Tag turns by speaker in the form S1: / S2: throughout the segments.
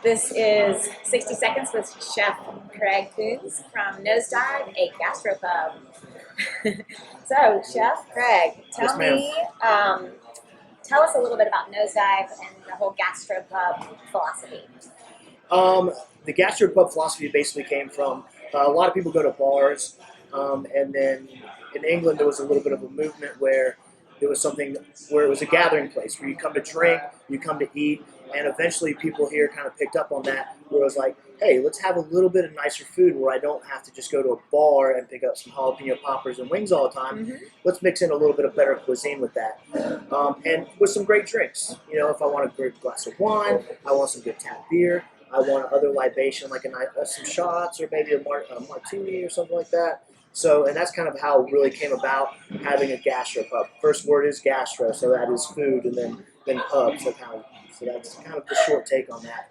S1: This is 60 Seconds with Chef Craig Kuhns from Nosedive, a gastropub. So, Chef Craig,
S2: Yes, ma'am.
S1: tell us a little bit about Nosedive and the whole gastropub philosophy.
S2: The gastropub philosophy basically came from a lot of people go to bars, and then in England there was a little bit of a movement where there was something where it was a gathering place where you come to drink, you come to eat, and eventually people here kind of picked up on that. Where it was like, hey, let's have a little bit of nicer food where I don't have to just go to a bar and pick up some jalapeno poppers and wings all the time.
S1: Mm-hmm.
S2: Let's mix in a little bit of better cuisine with that, and with some great drinks. You know, if I want a great glass of wine, I want some good tap beer. I want other libation, like some shots or maybe a martini or something like that. So, and that's kind of how it really came about having a gastropub. First word is gastro, so that is food, and then pub. So that's kind of the short take on that.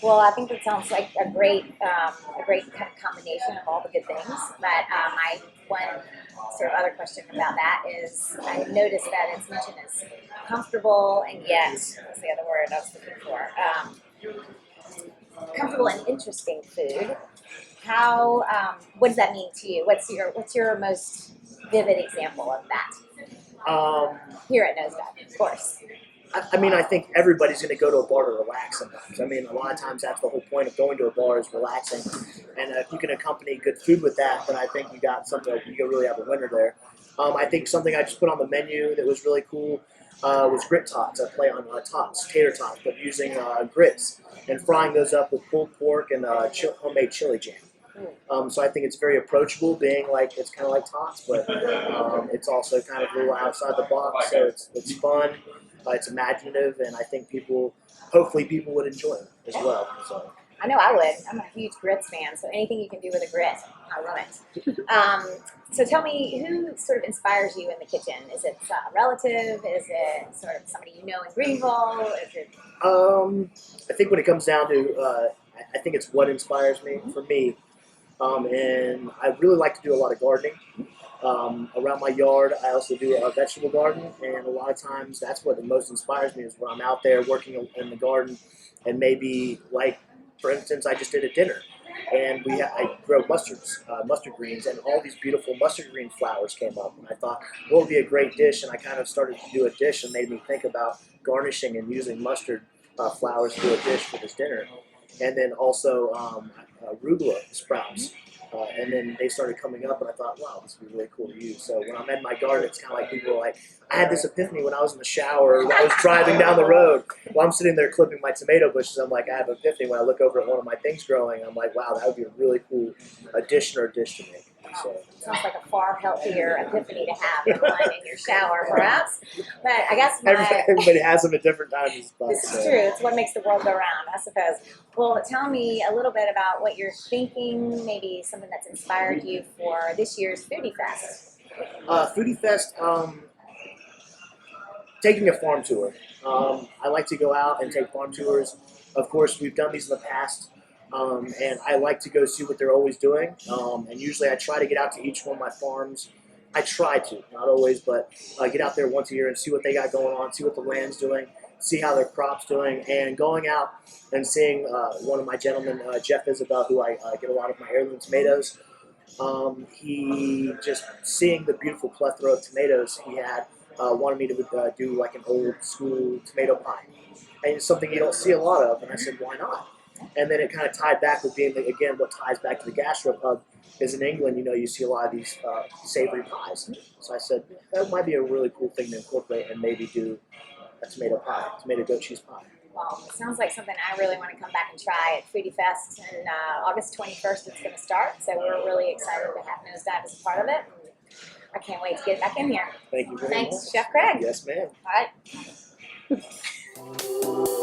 S1: Well, I think that sounds like a great kind of combination of all the good things. But my one sort of other question about that is, I noticed that it's mentioned as comfortable and yet, what's the other word I was looking for? Comfortable and interesting food. How? What does that mean to you? What's your most vivid example of that? Here at Nosedive, of course.
S2: I mean, I think everybody's going to go to a bar to relax sometimes. I mean, a lot of times that's the whole point of going to a bar is relaxing. And if you can accompany good food with that, then I think you got something. You can really have a winner there. I think something I just put on the menu that was really cool was grit tots. I play on tots, tater tots, but using grits and frying those up with pulled pork and homemade chili jam. So I think it's very approachable, being like it's kind of like tots, but it's also kind of a little outside the box. So it's fun, it's imaginative, and I think hopefully people would enjoy it as well. So.
S1: I know I would. I'm a huge grits fan, so anything you can do with a grit, I love it. So tell me, who sort of inspires you in the kitchen? Is it a relative? Is it sort of somebody you know in Greenville? Is it?
S2: I think when it comes down to, I think it's what inspires me. For me, and I really like to do a lot of gardening. Around my yard, I also do a vegetable garden, and a lot of times that's what the most inspires me is when I'm out there working in the garden, and maybe like, for instance, I just did a dinner, and I grow mustard greens, and all these beautiful mustard green flowers came up, and I thought, what would be a great dish? And I kind of started to do a dish, and made me think about garnishing and using mustard flowers to do a dish for this dinner, and then also arugula sprouts. And then they started coming up, and I thought, wow, this would be really cool to use. So when I'm in my garden, it's kind of like people are like, I had this epiphany when I was in the shower, when I was driving down the road. While I'm sitting there clipping my tomato bushes, I'm like, I have an epiphany when I look over at one of my things growing. I'm like, wow, that would be a really cool addition or dish to make. So.
S1: Sounds like a far healthier epiphany to have than one in your shower, perhaps. But I guess
S2: everybody has them at different times.
S1: This is true. It's what makes the world go round, I suppose. Well, tell me a little bit about what you're thinking, maybe something that's inspired you for this year's Foodie Fest.
S2: Foodie Fest, taking a farm tour. I like to go out and take farm tours. Of course, we've done these in the past. And I like to go see what they're always doing. And usually I try to get out to each one of my farms. I try to, not always, but get out there once a year and see what they got going on, see what the land's doing, see how their crop's doing. And going out and seeing one of my gentlemen, Jeff Isabel, who I get a lot of my heirloom tomatoes, he just seeing the beautiful plethora of tomatoes he had, wanted me to do like an old school tomato pie. And it's something you don't see a lot of. And I said, why not? And then it kind of tied back with being, again, what ties back to the gastropub is in England, you see a lot of these savory pies. So I said, that might be a really cool thing to incorporate and maybe do a tomato goat cheese pie.
S1: Well, it sounds like something I really want to come back and try at Foodie Fest. And August 21st it's going to start, so we're really excited to have Nosedive as a part of it. And I can't wait to get back in here.
S2: Thank you very much.
S1: Thanks, Chef Craig.
S2: Yes, ma'am.
S1: All right.